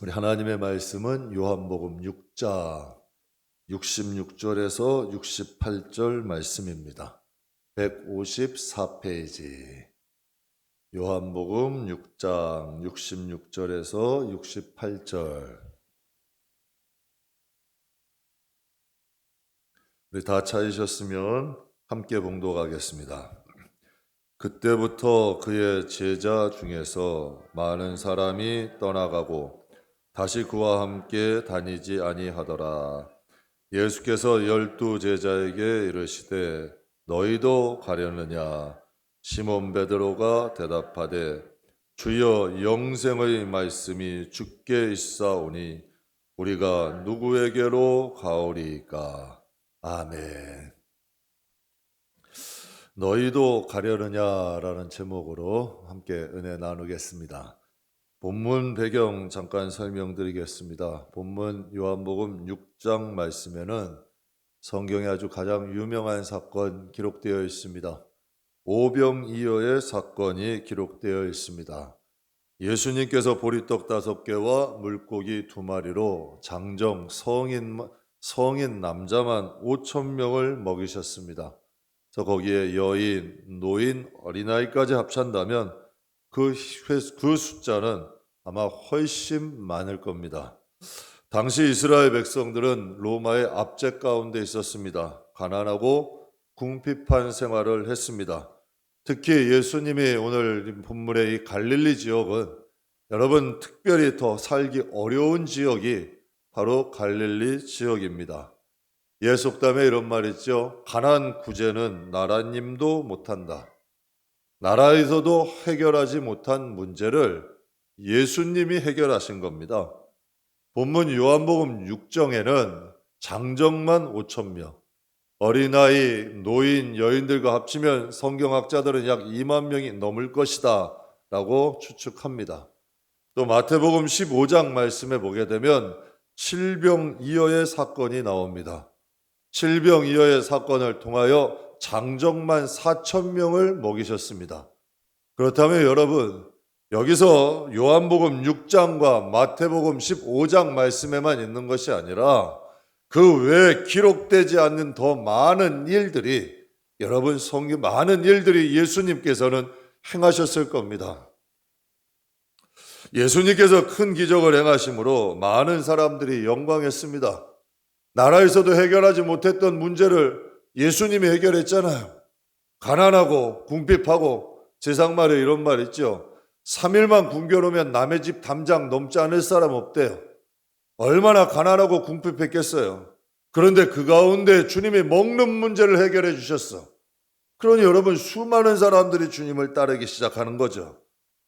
우리 하나님의 말씀은 요한복음 6장 66절에서 68절 말씀입니다. 154페이지. 요한복음 6장 66절에서 68절. 우리 다 찾으셨으면 함께 봉독하겠습니다. 그때부터 그의 제자 중에서 많은 사람이 떠나가고 다시 그와 함께 다니지 아니하더라. 예수께서 12 제자에게 이르시되 너희도 가려느냐? 시몬 베드로가 대답하되 주여, 영생의 말씀이 주께 있사오니 우리가 누구에게로 가오리이까? 아멘. 너희도 가려느냐라는 제목으로 함께 은혜 나누겠습니다. 본문 배경 잠깐 설명드리겠습니다. 본문 요한복음 6장 말씀에는 성경에 아주 가장 유명한 사건 기록되어 있습니다. 오병이어의 사건이 기록되어 있습니다. 예수님께서 보리떡 5개와 물고기 2마리로 장정 성인 남자만 5,000명을 먹이셨습니다. 그래서 거기에 여인, 노인, 어린아이까지 합친다면 그 숫자는 아마 훨씬 많을 겁니다. 당시 이스라엘 백성들은 로마의 압제 가운데 있었습니다. 가난하고 궁핍한 생활을 했습니다. 특히 예수님이 오늘 본문의 이 갈릴리 지역은 여러분 특별히 더 살기 어려운 지역이 바로 갈릴리 지역입니다. 예속담에 이런 말 있죠. 가난 구제는 나라님도 못한다. 나라에서도 해결하지 못한 문제를 예수님이 해결하신 겁니다. 본문 요한복음 6장에는 장정만 5,000명, 어린아이, 노인, 여인들과 합치면 성경학자들은 약 2만 명이 넘을 것이다 라고 추측합니다. 또 마태복음 15장 말씀에 보게 되면 칠병이어의 사건이 나옵니다. 칠병이어의 사건을 통하여 장정만 4,000명을 먹이셨습니다. 그렇다면 여러분, 여기서 요한복음 6장과 마태복음 15장 말씀에만 있는 것이 아니라 그 외에 기록되지 않는 더 많은 일들이 여러분 성경 많은 일들이 예수님께서는 행하셨을 겁니다. 예수님께서 큰 기적을 행하심으로 많은 사람들이 영광했습니다. 나라에서도 해결하지 못했던 문제를 예수님이 해결했잖아요. 가난하고 궁핍하고 세상 말에 이런 말 있죠. 3일만 굶겨놓으면 남의 집 담장 넘지 않을 사람 없대요. 얼마나 가난하고 궁핍했겠어요. 그런데 그 가운데 주님이 먹는 문제를 해결해 주셨어. 그러니 여러분 수많은 사람들이 주님을 따르기 시작하는 거죠.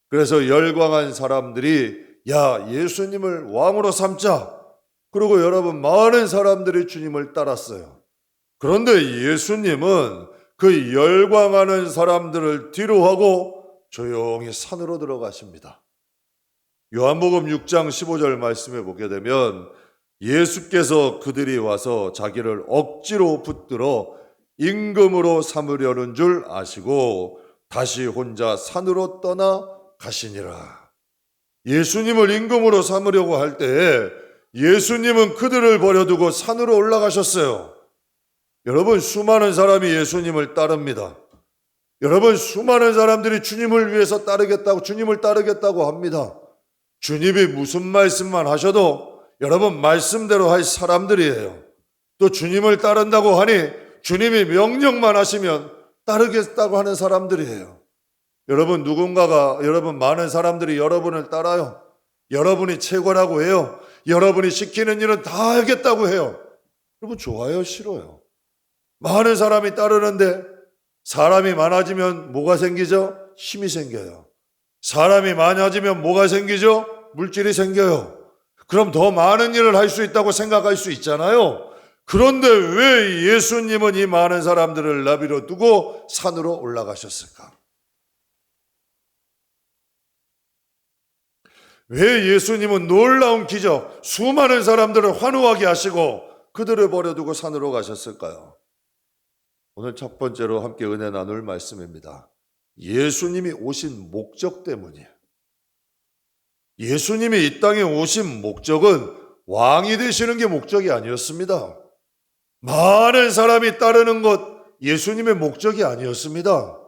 그래서 열광한 사람들이 야, 예수님을 왕으로 삼자. 그리고 여러분 많은 사람들이 주님을 따랐어요. 그런데 예수님은 그 열광하는 사람들을 뒤로 하고 조용히 산으로 들어가십니다. 요한복음 6장 15절 말씀에 보게 되면 예수께서 그들이 와서 자기를 억지로 붙들어 임금으로 삼으려는 줄 아시고 다시 혼자 산으로 떠나 가시니라. 예수님을 임금으로 삼으려고 할 때에 예수님은 그들을 버려두고 산으로 올라가셨어요. 여러분 수많은 사람이 예수님을 따릅니다. 여러분 수많은 사람들이 주님을 위해서 주님을 따르겠다고 합니다. 주님이 무슨 말씀만 하셔도 여러분 말씀대로 할 사람들이에요. 또 주님을 따른다고 하니 주님이 명령만 하시면 따르겠다고 하는 사람들이에요. 여러분 여러분 많은 사람들이 여러분을 따라요. 여러분이 최고라고 해요. 여러분이 시키는 일은 다 하겠다고 해요. 여러분 좋아요, 싫어요? 많은 사람이 따르는데 사람이 많아지면 뭐가 생기죠? 힘이 생겨요. 사람이 많아지면 뭐가 생기죠? 물질이 생겨요. 그럼 더 많은 일을 할 수 있다고 생각할 수 있잖아요. 그런데 왜 예수님은 이 많은 사람들을 나비로 두고 산으로 올라가셨을까? 왜 예수님은 놀라운 기적, 수많은 사람들을 환호하게 하시고 그들을 버려두고 산으로 가셨을까요? 오늘 첫 번째로 함께 은혜 나눌 말씀입니다. 예수님이 오신 목적 때문이에요. 예수님이 이 땅에 오신 목적은 왕이 되시는 게 목적이 아니었습니다. 많은 사람이 따르는 것 예수님의 목적이 아니었습니다.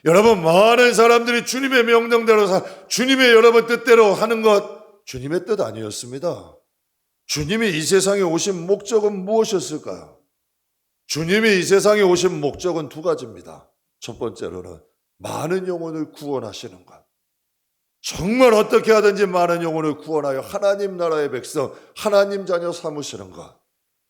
여러분, 많은 사람들이 주님의 명령대로 주님의 여러분 뜻대로 하는 것 주님의 뜻 아니었습니다. 주님이 이 세상에 오신 목적은 무엇이었을까요? 주님이 이 세상에 오신 목적은 두 가지입니다. 첫 번째로는 많은 영혼을 구원하시는 것. 정말 어떻게 하든지 많은 영혼을 구원하여 하나님 나라의 백성, 하나님 자녀 삼으시는 것.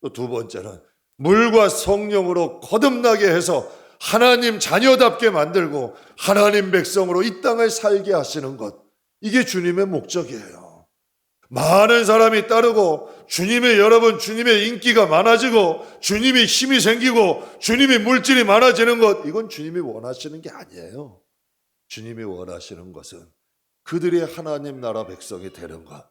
또 두 번째는 물과 성령으로 거듭나게 해서 하나님 자녀답게 만들고 하나님 백성으로 이 땅을 살게 하시는 것. 이게 주님의 목적이에요. 많은 사람이 따르고 주님의 인기가 많아지고 주님이 힘이 생기고 주님이 물질이 많아지는 것, 이건 주님이 원하시는 게 아니에요. 주님이 원하시는 것은 그들이 하나님 나라 백성이 되는 것,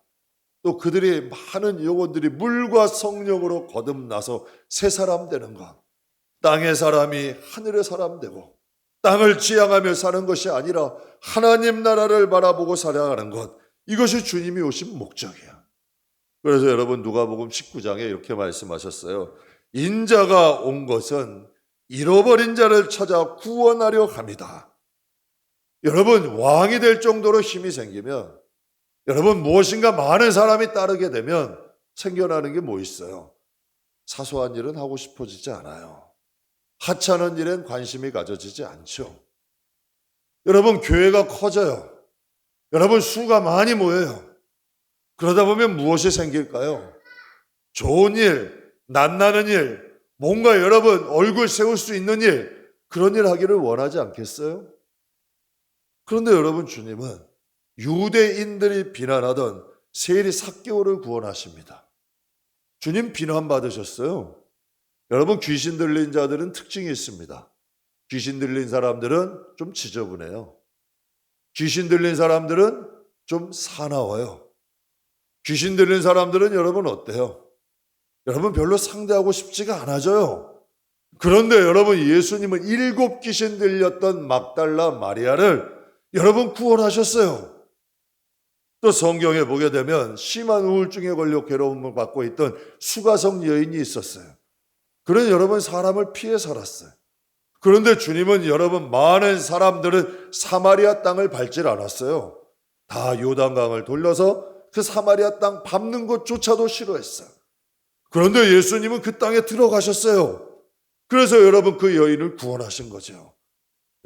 또 그들이 많은 영혼들이 물과 성령으로 거듭나서 새 사람 되는 것, 땅의 사람이 하늘의 사람 되고 땅을 지향하며 사는 것이 아니라 하나님 나라를 바라보고 살아가는 것, 이것이 주님이 오신 목적이야. 그래서 여러분 누가복음 19장에 이렇게 말씀하셨어요. 인자가 온 것은 잃어버린 자를 찾아 구원하려 합니다. 여러분, 왕이 될 정도로 힘이 생기면, 여러분 무엇인가 많은 사람이 따르게 되면 생겨나는 게 뭐 있어요? 사소한 일은 하고 싶어지지 않아요. 하찮은 일엔 관심이 가져지지 않죠. 여러분, 교회가 커져요. 여러분, 수가 많이 모여요. 그러다 보면 무엇이 생길까요? 좋은 일, 낯나는 일, 뭔가 여러분 얼굴 세울 수 있는 일, 그런 일 하기를 원하지 않겠어요? 그런데 여러분, 주님은 유대인들이 비난하던 세리 삭개오를 구원하십니다. 주님 비난받으셨어요. 여러분, 귀신 들린 자들은 특징이 있습니다. 귀신 들린 사람들은 좀 지저분해요. 귀신 들린 사람들은 좀 사나워요. 귀신 들린 사람들은 여러분 어때요? 여러분 별로 상대하고 싶지가 않아져요. 그런데 여러분, 예수님은 7 귀신 들렸던 막달라 마리아를 여러분 구원하셨어요. 또 성경에 보게 되면 심한 우울증에 걸려 괴로움을 받고 있던 수가성 여인이 있었어요. 그런 여러분 사람을 피해 살았어요. 그런데 주님은 여러분 많은 사람들은 사마리아 땅을 밟질 않았어요. 다 요단강을 돌려서 그 사마리아 땅 밟는 것조차도 싫어했어요. 그런데 예수님은 그 땅에 들어가셨어요. 그래서 여러분 그 여인을 구원하신 거죠.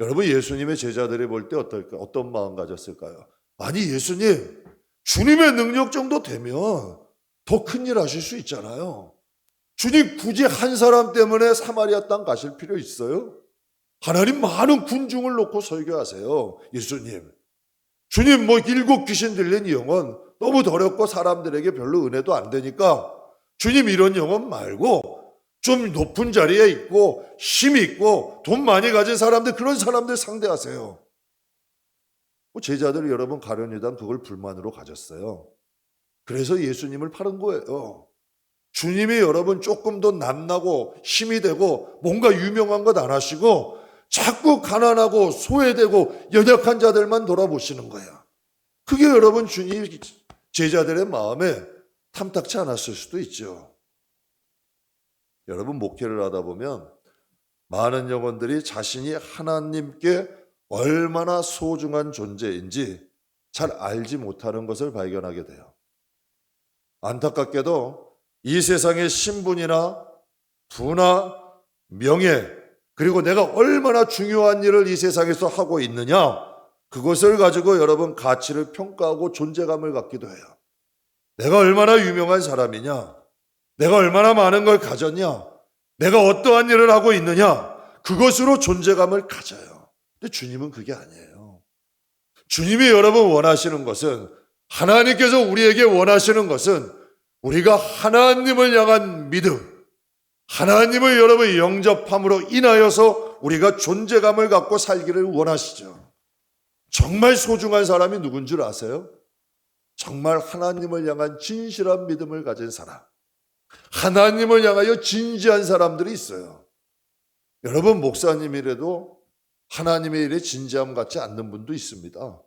여러분, 예수님의 제자들이 볼 때 어떤 마음 가졌을까요? 아니, 예수님, 주님의 능력 정도 되면 더 큰 일 하실 수 있잖아요. 주님 굳이 한 사람 때문에 사마리아 땅 가실 필요 있어요? 하나님 많은 군중을 놓고 설교하세요. 예수님, 주님 7 귀신 들린 영혼 너무 더럽고 사람들에게 별로 은혜도 안 되니까 주님 이런 영혼 말고 좀 높은 자리에 있고 힘이 있고 돈 많이 가진 사람들, 그런 사람들 상대하세요. 제자들 여러분 가룟유다는 그걸 불만으로 가졌어요. 그래서 예수님을 팔은 거예요. 주님이 여러분 조금 더 남나고 힘이 되고 뭔가 유명한 것 안 하시고 자꾸 가난하고 소외되고 연약한 자들만 돌아보시는 거야. 그게 여러분 주님 제자들의 마음에 탐탁치 않았을 수도 있죠. 여러분, 목회를 하다 보면 많은 영혼들이 자신이 하나님께 얼마나 소중한 존재인지 잘 알지 못하는 것을 발견하게 돼요. 안타깝게도 이 세상의 신분이나 부나 명예, 그리고 내가 얼마나 중요한 일을 이 세상에서 하고 있느냐, 그것을 가지고 여러분 가치를 평가하고 존재감을 갖기도 해요. 내가 얼마나 유명한 사람이냐, 내가 얼마나 많은 걸 가졌냐, 내가 어떠한 일을 하고 있느냐, 그것으로 존재감을 가져요. 근데 주님은 그게 아니에요. 주님이 여러분 원하시는 것은, 하나님께서 우리에게 원하시는 것은 우리가 하나님을 향한 믿음, 하나님을 여러분 영접함으로 인하여서 우리가 존재감을 갖고 살기를 원하시죠. 정말 소중한 사람이 누군 줄 아세요? 정말 하나님을 향한 진실한 믿음을 가진 사람, 하나님을 향하여 진지한 사람들이 있어요. 여러분, 목사님이라도 하나님의 일에 진지함 갖지 않는 분도 있습니다.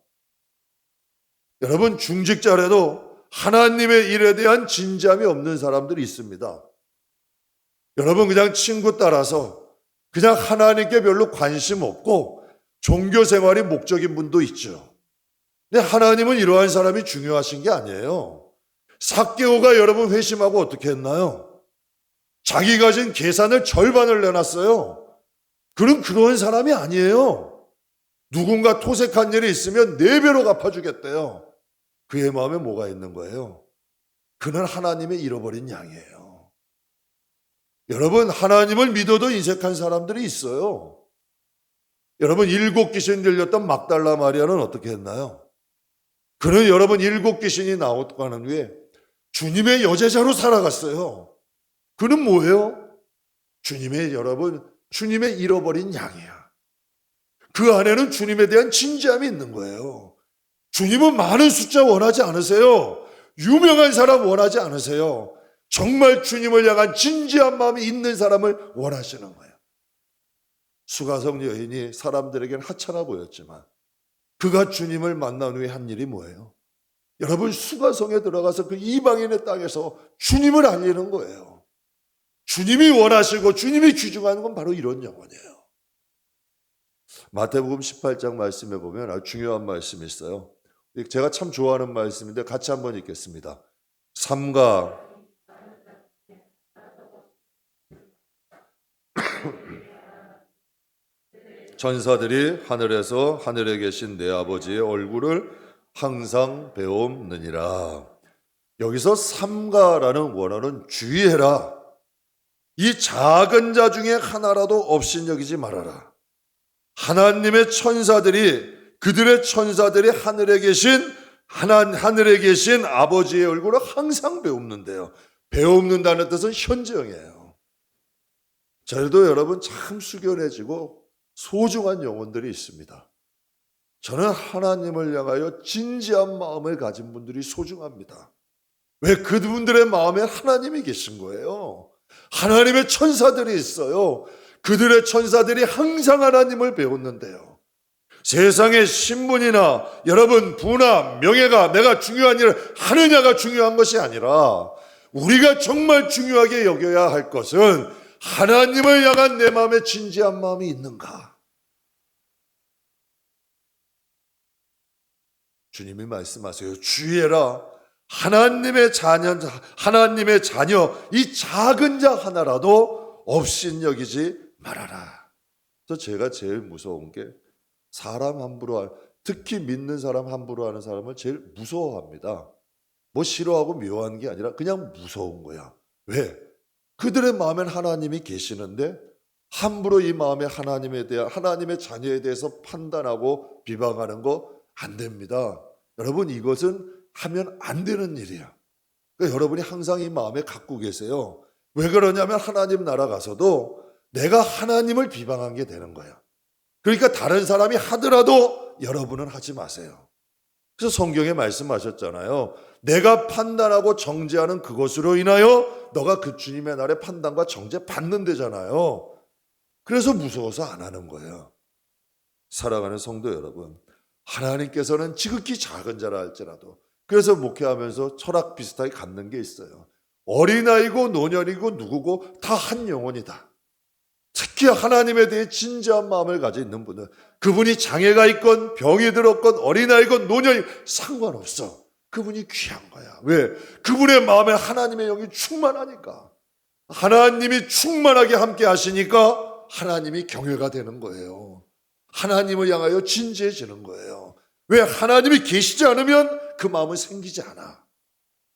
여러분, 중직자라도 하나님의 일에 대한 진지함이 없는 사람들이 있습니다. 여러분, 그냥 친구 따라서 그냥 하나님께 별로 관심 없고 종교 생활이 목적인 분도 있죠. 근데 하나님은 이러한 사람이 중요하신 게 아니에요. 삭개오가 여러분 회심하고 어떻게 했나요? 자기가 가진 계산을 절반을 내놨어요. 그는 그런 사람이 아니에요. 누군가 토색한 일이 있으면 4배로 갚아주겠대요. 그의 마음에 뭐가 있는 거예요? 그는 하나님의 잃어버린 양이에요. 여러분, 하나님을 믿어도 인색한 사람들이 있어요. 여러분, 7 귀신 들렸던 막달라 마리아는 어떻게 했나요? 그는 여러분 7 귀신이 나오는 후에 주님의 여제자로 살아갔어요. 그는 뭐예요? 주님의 잃어버린 양이야. 그 안에는 주님에 대한 진지함이 있는 거예요. 주님은 많은 숫자 원하지 않으세요. 유명한 사람 원하지 않으세요. 정말 주님을 향한 진지한 마음이 있는 사람을 원하시는 거예요. 수가성 여인이 사람들에게는 하찮아 보였지만 그가 주님을 만난 후에 한 일이 뭐예요? 여러분, 수가성에 들어가서 그 이방인의 땅에서 주님을 알리는 거예요. 주님이 원하시고 주님이 귀중한 건 바로 이런 영혼이에요. 마태복음 18장 말씀에 보면 아주 중요한 말씀이 있어요. 제가 참 좋아하는 말씀인데 같이 한번 읽겠습니다. 삼가 천사들이 하늘에서 하늘에 계신 내 아버지의 얼굴을 항상 배움느니라. 여기서 삼가라는 원어는 주의해라. 이 작은 자 중에 하나라도 업신여기지 말아라. 하나님의 천사들이, 그들의 천사들이 하늘에 계신 아버지의 얼굴을 항상 배움는데요. 배움는다는 뜻은 현재형이에요. 저희도 여러분 참 숙연해지고 소중한 영혼들이 있습니다. 저는 하나님을 향하여 진지한 마음을 가진 분들이 소중합니다. 왜? 그분들의 마음에 하나님이 계신 거예요. 하나님의 천사들이 있어요. 그들의 천사들이 항상 하나님을 배웠는데요. 세상의 신분이나 여러분 부나 명예가 내가 중요한 일을 하느냐가 중요한 것이 아니라 우리가 정말 중요하게 여겨야 할 것은 하나님을 향한 내 마음에 진지한 마음이 있는가? 주님이 말씀하세요. 주의해라. 하나님의 자녀, 이 작은 자 하나라도 업신여기지 말아라. 그래서 제가 제일 무서운 게 사람 함부로, 특히 믿는 사람 함부로 하는 사람을 제일 무서워합니다. 뭐 싫어하고 미워하는 게 아니라 그냥 무서운 거야. 왜? 그들의 마음엔 하나님이 계시는데 함부로 이 마음에 하나님의 자녀에 대해서 판단하고 비방하는 거 안 됩니다. 여러분, 이것은 하면 안 되는 일이야. 그러니까 여러분이 항상 이 마음에 갖고 계세요. 왜 그러냐면 하나님 나라 가서도 내가 하나님을 비방한 게 되는 거야. 그러니까 다른 사람이 하더라도 여러분은 하지 마세요. 그래서 성경에 말씀하셨잖아요. 내가 판단하고 정죄하는 그것으로 인하여 너가 그 주님의 날에 판단과 정죄 받는다잖아요. 그래서 무서워서 안 하는 거예요. 사랑하는 성도 여러분, 하나님께서는 지극히 작은 자라 할지라도, 그래서 목회하면서 철학 비슷하게 갖는 게 있어요. 어린아이고 노년이고 누구고 다 한 영혼이다. 특히 하나님에 대해 진지한 마음을 가지고 있는 분은 그분이 장애가 있건 병이 들었건 어린아이건 노년이 상관없어. 그분이 귀한 거야. 왜? 그분의 마음에 하나님의 영이 충만하니까. 하나님이 충만하게 함께 하시니까 하나님이 경외가 되는 거예요. 하나님을 향하여 진지해지는 거예요. 왜? 하나님이 계시지 않으면 그 마음은 생기지 않아.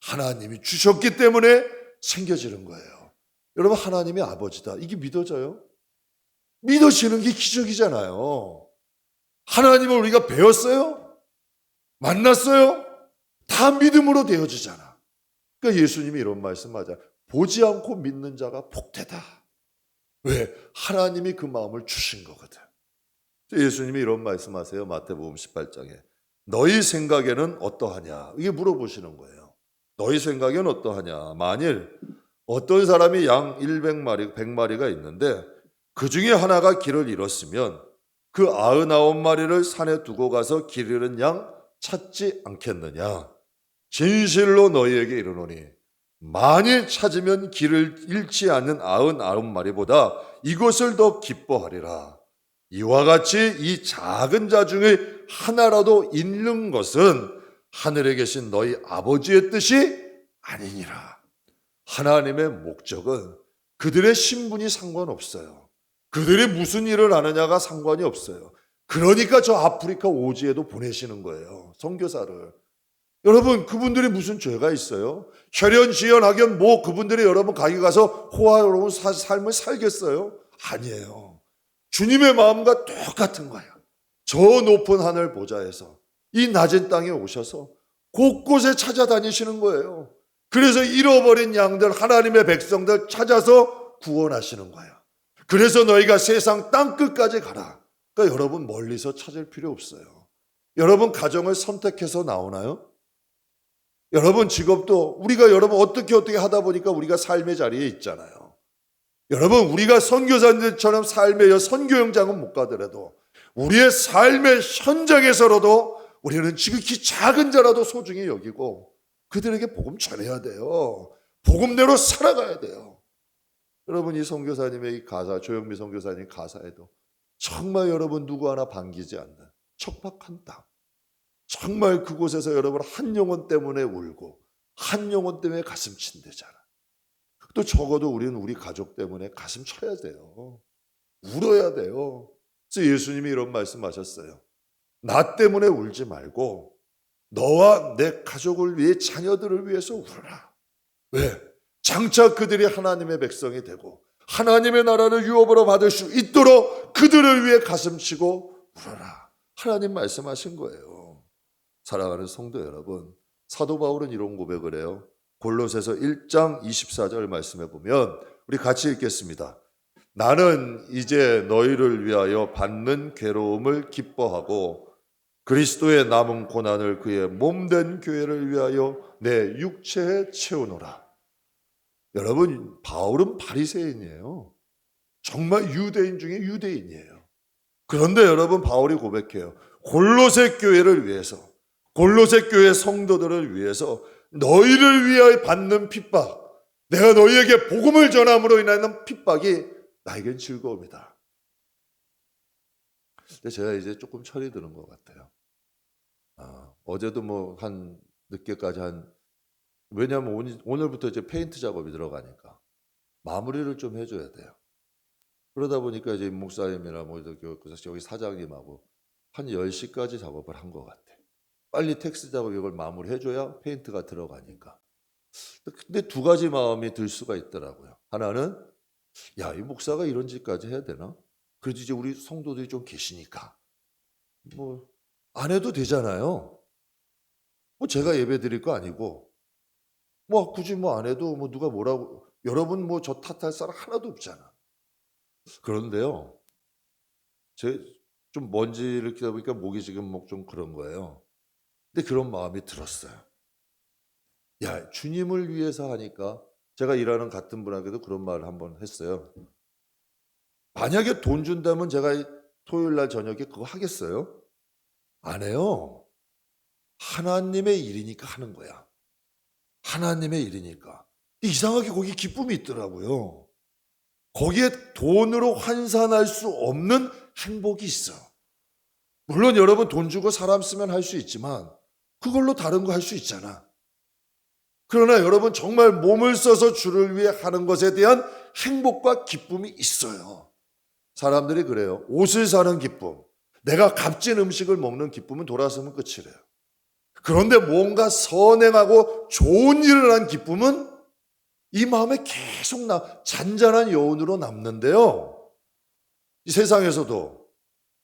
하나님이 주셨기 때문에 생겨지는 거예요. 여러분, 하나님이 아버지다. 이게 믿어져요? 믿어지는 게 기적이잖아요. 하나님을 우리가 배웠어요? 만났어요? 다 믿음으로 되어지잖아. 그러니까 예수님이 이런 말씀하잖아요. 보지 않고 믿는 자가 복되다. 왜? 하나님이 그 마음을 주신 거거든. 예수님이 이런 말씀하세요. 마태복음 18장에. 너희 생각에는 어떠하냐? 이게 물어보시는 거예요. 너희 생각에는 어떠하냐? 만일 어떤 사람이 양 100마리, 100마리가 있는데 그 중에 하나가 길을 잃었으면 그 99마리를 산에 두고 가서 길 잃은 양 찾지 않겠느냐? 진실로 너희에게 이르노니 만일 찾으면 길을 잃지 않는 99마리보다 이것을 더 기뻐하리라. 이와 같이 이 작은 자 중에 하나라도 잃는 것은 하늘에 계신 너희 아버지의 뜻이 아니니라. 하나님의 목적은 그들의 신분이 상관없어요. 그들이 무슨 일을 하느냐가 상관이 없어요. 그러니까 저 아프리카 오지에도 보내시는 거예요. 선교사를. 여러분, 그분들이 무슨 죄가 있어요? 혈연, 지연, 학연, 그분들이 여러분 가기 가서 호화로운 삶을 살겠어요? 아니에요. 주님의 마음과 똑같은 거예요. 저 높은 하늘 보좌에서 이 낮은 땅에 오셔서 곳곳에 찾아다니시는 거예요. 그래서 잃어버린 양들, 하나님의 백성들 찾아서 구원하시는 거예요. 그래서 너희가 세상 땅 끝까지 가라. 그러니까 여러분 멀리서 찾을 필요 없어요. 여러분 가정을 선택해서 나오나요? 여러분 직업도 우리가 여러분 어떻게 하다 보니까 우리가 삶의 자리에 있잖아요. 여러분 우리가 선교사님들처럼 삶의 선교 현장은 못 가더라도 우리의 삶의 현장에서라도 우리는 지극히 작은 자라도 소중히 여기고 그들에게 복음 전해야 돼요. 복음대로 살아가야 돼요. 여러분 이 선교사님의 이 가사, 조영미 선교사님 가사에도 정말 여러분 누구 하나 반기지 않는 척박한 땅, 정말 그곳에서 여러분 한 영혼 때문에 울고 한 영혼 때문에 가슴 친대잖아. 또 적어도 우리는 우리 가족 때문에 가슴 쳐야 돼요. 울어야 돼요. 그래서 예수님이 이런 말씀하셨어요. 나 때문에 울지 말고 너와 내 가족을 위해, 자녀들을 위해서 울어라. 왜? 장차 그들이 하나님의 백성이 되고 하나님의 나라를 유업으로 받을 수 있도록 그들을 위해 가슴치고 울어라. 하나님 말씀하신 거예요. 사랑하는 성도 여러분, 사도 바울은 이런 고백을 해요. 골로새서 1장 24절 말씀해 보면 우리 같이 읽겠습니다. 나는 이제 너희를 위하여 받는 괴로움을 기뻐하고 그리스도의 남은 고난을 그의 몸된 교회를 위하여 내 육체에 채우노라. 여러분 바울은 바리새인이에요. 정말 유대인 중에 유대인이에요. 그런데 여러분 바울이 고백해요. 골로새 교회를 위해서, 골로새 교회 성도들을 위해서 너희를 위하여 받는 핍박, 내가 너희에게 복음을 전함으로 인하는 핍박이 나에겐 즐거움이다. 근데 제가 이제 조금 철이 드는 것 같아요. 어제도 한 늦게까지 왜냐하면 오늘부터 이제 페인트 작업이 들어가니까 마무리를 좀 해줘야 돼요. 그러다 보니까 이제 목사님이나 여기 사장님하고 한 10시까지 작업을 한 것 같아. 빨리 텍스트 작업 이걸 마무리해줘야 페인트가 들어가니까. 근데 두 가지 마음이 들 수가 있더라고요. 하나는 이 목사가 이런 짓까지 해야 되나? 그래도 이제 우리 성도들이 좀 계시니까 안 해도 되잖아요. 제가 예배 드릴 거 아니고 굳이 안 해도 누가 뭐라고, 여러분 저 탓할 사람 하나도 없잖아. 그런데요, 좀 먼지를 키다 보니까 목이 지금 좀 그런 거예요. 근데 그런 마음이 들었어요. 주님을 위해서 하니까, 제가 일하는 같은 분에게도 그런 말을 한번 했어요. 만약에 돈 준다면 제가 토요일 날 저녁에 그거 하겠어요? 안 해요. 하나님의 일이니까 하는 거야. 하나님의 일이니까. 이상하게 거기 기쁨이 있더라고요. 거기에 돈으로 환산할 수 없는 행복이 있어. 물론 여러분 돈 주고 사람 쓰면 할 수 있지만 그걸로 다른 거 할 수 있잖아. 그러나 여러분 정말 몸을 써서 주를 위해 하는 것에 대한 행복과 기쁨이 있어요. 사람들이 그래요. 옷을 사는 기쁨, 내가 값진 음식을 먹는 기쁨은 돌아서면 끝이래요. 그런데 뭔가 선행하고 좋은 일을 한 기쁨은 이 마음에 계속 잔잔한 여운으로 남는데요. 이 세상에서도.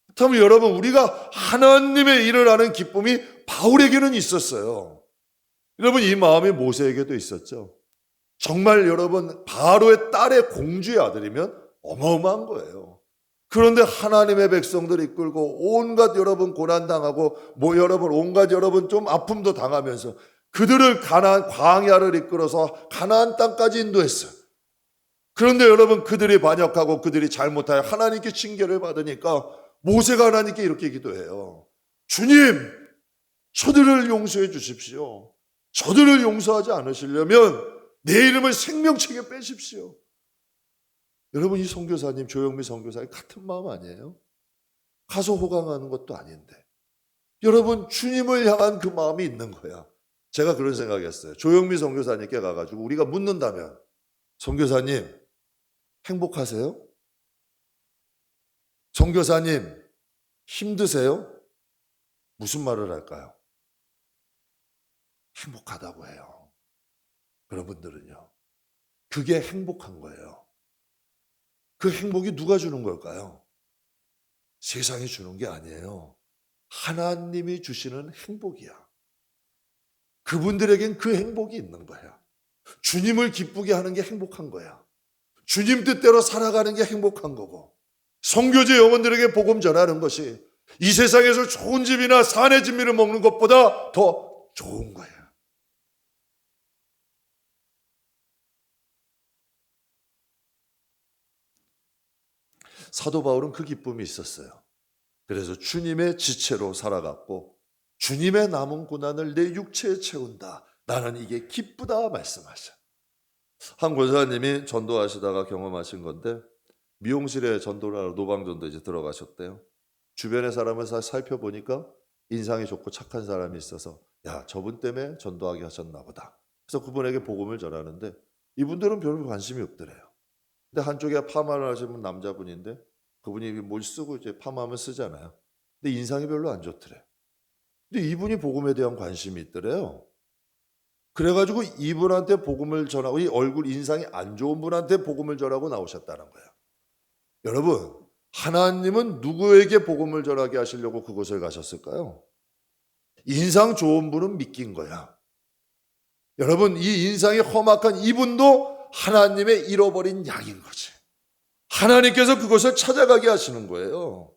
그렇다면 여러분 우리가 하나님의 일을 하는 기쁨이 바울에게는 있었어요. 여러분 이 마음이 모세에게도 있었죠. 정말 여러분 바로의 딸의 공주의 아들이면 어마어마한 거예요. 그런데 하나님의 백성들 이끌고 온갖 여러분 고난당하고 여러분 온갖 여러분 좀 아픔도 당하면서 그들을 광야를 이끌어서 가나안 땅까지 인도했어요. 그런데 여러분 그들이 반역하고 그들이 잘못하여 하나님께 징계를 받으니까 모세가 하나님께 이렇게 기도해요. 주님, 저들을 용서해 주십시오. 저들을 용서하지 않으시려면 내 이름을 생명책에 빼십시오. 여러분, 이 선교사님, 조영미 선교사님 같은 마음 아니에요? 가서 호강하는 것도 아닌데 여러분, 주님을 향한 그 마음이 있는 거야. 제가 그런 생각했어요. 조영미 선교사님께 가가지고 우리가 묻는다면, 선교사님 행복하세요? 선교사님 힘드세요? 무슨 말을 할까요? 행복하다고 해요. 여러분들은요, 그게 행복한 거예요. 그 행복이 누가 주는 걸까요? 세상이 주는 게 아니에요. 하나님이 주시는 행복이야. 그분들에겐 그 행복이 있는 거야. 주님을 기쁘게 하는 게 행복한 거야. 주님 뜻대로 살아가는 게 행복한 거고, 선교지 영혼들에게 복음 전하는 것이 이 세상에서 좋은 집이나 산의 진미를 먹는 것보다 더 좋은 거야. 사도 바울은 그 기쁨이 있었어요. 그래서 주님의 지체로 살아갔고 주님의 남은 고난을 내 육체에 채운다. 나는 이게 기쁘다 말씀하셔. 한 권사님이 전도하시다가 경험하신 건데, 미용실에 전도를 하러 노방전도 이제 들어가셨대요. 주변의 사람을 살펴보니까 인상이 좋고 착한 사람이 있어서, 야, 저분 때문에 전도하게 하셨나 보다. 그래서 그분에게 복음을 전하는데 이분들은 별로 관심이 없더래요. 근데 한쪽에 파마를 하시는 남자분인데 그분이 뭘 쓰고 이제 파마하면 쓰잖아요. 근데 인상이 별로 안 좋더래. 근데 이분이 복음에 대한 관심이 있더래요. 그래가지고 이분한테 복음을 전하고, 이 얼굴 인상이 안 좋은 분한테 복음을 전하고 나오셨다는 거예요. 여러분, 하나님은 누구에게 복음을 전하게 하시려고 그곳을 가셨을까요? 인상 좋은 분은 믿긴 거야. 여러분, 이 인상이 험악한 이분도 하나님의 잃어버린 양인 거지. 하나님께서 그것을 찾아가게 하시는 거예요.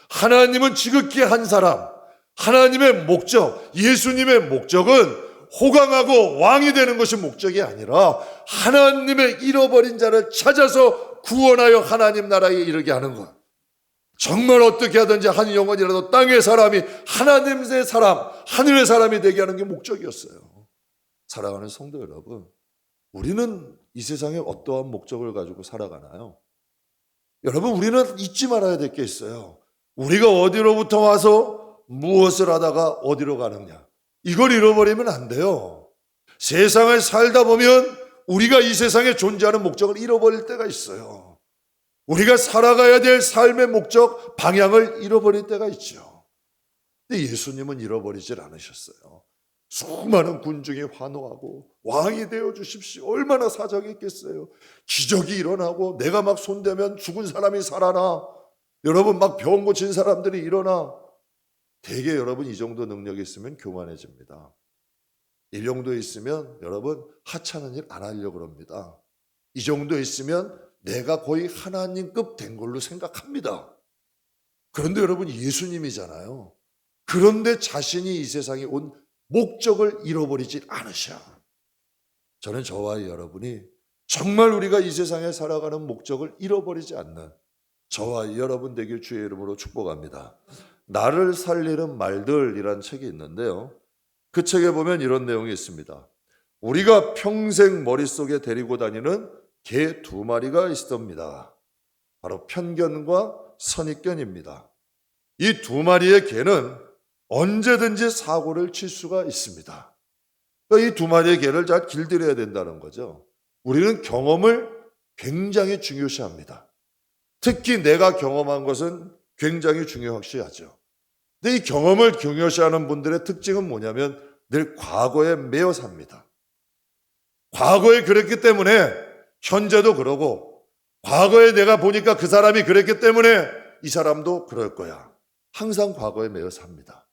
하나님은 지극히 한 사람, 하나님의 목적, 예수님의 목적은 호강하고 왕이 되는 것이 목적이 아니라 하나님의 잃어버린 자를 찾아서 구원하여 하나님 나라에 이르게 하는 것. 정말 어떻게 하든지 한 영혼이라도 땅의 사람이 하나님의 사람, 하늘의 사람이 되게 하는 게 목적이었어요. 사랑하는 성도 여러분, 우리는 이 세상에 어떠한 목적을 가지고 살아가나요? 여러분, 우리는 잊지 말아야 될 게 있어요. 우리가 어디로부터 와서 무엇을 하다가 어디로 가느냐, 이걸 잃어버리면 안 돼요. 세상을 살다 보면 우리가 이 세상에 존재하는 목적을 잃어버릴 때가 있어요. 우리가 살아가야 될 삶의 목적, 방향을 잃어버릴 때가 있죠. 근데 예수님은 잃어버리질 않으셨어요. 수많은 군중이 환호하고 왕이 되어 주십시오. 얼마나 사정이 있겠어요. 기적이 일어나고 내가 막 손대면 죽은 사람이 살아나. 여러분, 막 병 고친 사람들이 일어나. 대개 여러분, 이 정도 능력이 있으면 교만해집니다. 이 정도 있으면 여러분, 하찮은 일 안 하려고 합니다. 이 정도 있으면 내가 거의 하나님급 된 걸로 생각합니다. 그런데 여러분, 예수님이잖아요. 그런데 자신이 이 세상에 온 목적을 잃어버리지 않으셔. 저는 저와 여러분이 정말 우리가 이 세상에 살아가는 목적을 잃어버리지 않는 저와 여러분 되길 주의 이름으로 축복합니다. 나를 살리는 말들이란 책이 있는데요, 그 책에 보면 이런 내용이 있습니다. 우리가 평생 머릿속에 데리고 다니는 개 2마리가 있습니다. 바로 편견과 선입견입니다. 이 2마리의 개는 언제든지 사고를 칠 수가 있습니다. 그러니까 이 2마리의 개를 잘 길들여야 된다는 거죠. 우리는 경험을 굉장히 중요시합니다. 특히 내가 경험한 것은 굉장히 중요시하죠. 근데 이 경험을 중요시하는 분들의 특징은 뭐냐면 늘 과거에 매여 삽니다. 과거에 그랬기 때문에 현재도 그러고, 과거에 내가 보니까 그 사람이 그랬기 때문에 이 사람도 그럴 거야. 항상 과거에 매여 삽니다.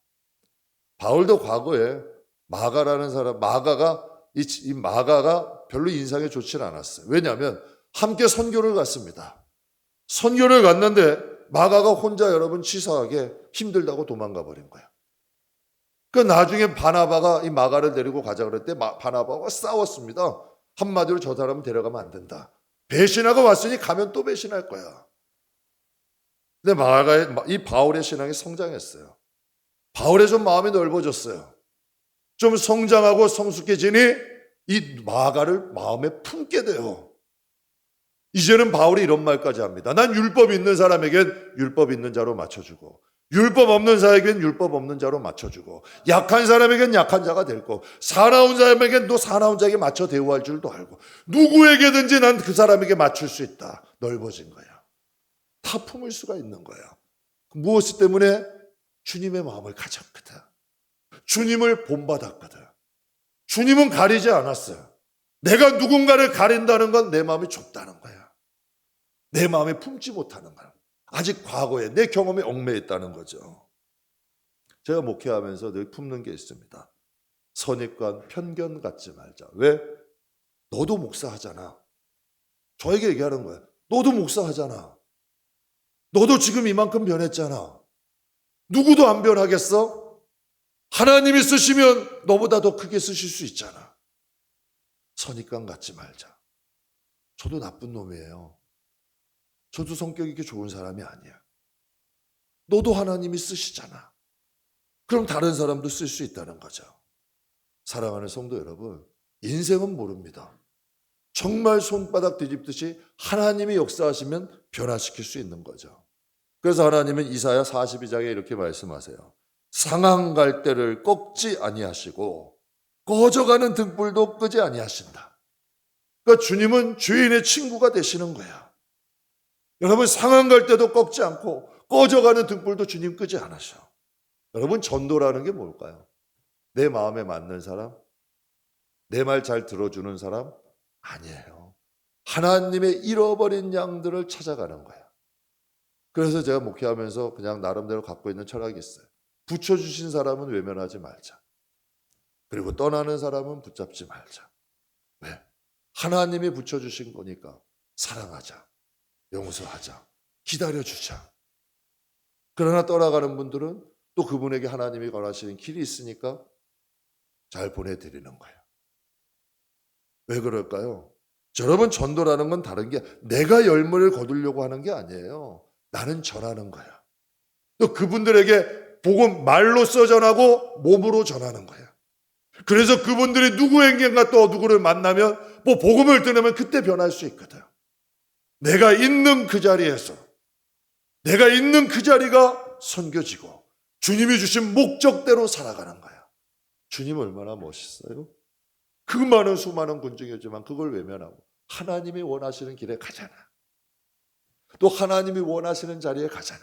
바울도 과거에 마가라는 사람, 이 마가가 별로 인상이 좋지 않았어요. 왜냐하면 함께 선교를 갔습니다. 선교를 갔는데 마가가 혼자 여러분 치사하게 힘들다고 도망가 버린 거야. 그 나중에 바나바가 이 마가를 데리고 가자 그럴 때 바나바가 싸웠습니다. 한마디로 저 사람은 데려가면 안 된다. 배신하고 왔으니 가면 또 배신할 거야. 근데 이 바울의 신앙이 성장했어요. 바울의 좀 마음이 넓어졌어요. 좀 성장하고 성숙해지니 이 마가를 마음에 품게 돼요. 이제는 바울이 이런 말까지 합니다. 난 율법 있는 사람에겐 율법 있는 자로 맞춰주고, 율법 없는 자에겐 율법 없는 자로 맞춰주고, 약한 사람에겐 약한 자가 될 거, 사나운 사람에겐 또 사나운 자에게 맞춰 대우할 줄도 알고, 누구에게든지 난 그 사람에게 맞출 수 있다. 넓어진 거야. 다 품을 수가 있는 거야. 무엇 때문에? 주님의 마음을 가졌거든. 주님을 본받았거든. 주님은 가리지 않았어요. 내가 누군가를 가린다는 건 내 마음이 좁다는 거야. 내 마음에 품지 못하는 거야. 아직 과거에 내 경험에 얽매여 있다는 거죠. 제가 목회하면서 늘 품는 게 있습니다. 선입관, 편견 갖지 말자. 왜? 너도 목사하잖아. 저에게 얘기하는 거야. 너도 목사하잖아. 너도 지금 이만큼 변했잖아. 누구도 안 변하겠어? 하나님이 쓰시면 너보다 더 크게 쓰실 수 있잖아. 선입관 갖지 말자. 저도 나쁜 놈이에요. 저도 성격이 이렇게 좋은 사람이 아니야. 너도 하나님이 쓰시잖아. 그럼 다른 사람도 쓸 수 있다는 거죠. 사랑하는 성도 여러분, 인생은 모릅니다. 정말 손바닥 뒤집듯이 하나님이 역사하시면 변화시킬 수 있는 거죠. 그래서 하나님은 이사야 42장에 이렇게 말씀하세요. 상한 갈대를 꺾지 아니하시고 꺼져가는 등불도 끄지 아니하신다. 그러니까 주님은 죄인의 친구가 되시는 거야. 여러분, 상한 갈대도 꺾지 않고 꺼져가는 등불도 주님 끄지 않으셔. 여러분, 전도라는 게 뭘까요? 내 마음에 맞는 사람? 내 말 잘 들어주는 사람? 아니에요. 하나님의 잃어버린 양들을 찾아가는 거야. 그래서 제가 목회하면서 그냥 나름대로 갖고 있는 철학이 있어요. 붙여주신 사람은 외면하지 말자. 그리고 떠나는 사람은 붙잡지 말자. 왜? 하나님이 붙여주신 거니까 사랑하자. 용서하자. 기다려주자. 그러나 떠나가는 분들은 또 그분에게 하나님이 권하시는 길이 있으니까 잘 보내드리는 거예요. 왜 그럴까요? 여러분, 전도라는 건 다른 게 내가 열매를 거두려고 하는 게 아니에요. 나는 전하는 거야. 또 그분들에게 복음 말로써 전하고 몸으로 전하는 거야. 그래서 그분들이 누구에게가 또 누구를 만나면 뭐 복음을 들으면 그때 변할 수 있거든. 내가 있는 그 자리에서 내가 있는 그 자리가 섬겨지고 주님이 주신 목적대로 살아가는 거야. 주님 얼마나 멋있어요? 그 많은 수많은 군중이었지만 그걸 외면하고 하나님이 원하시는 길에 가잖아. 또 하나님이 원하시는 자리에 가잖아.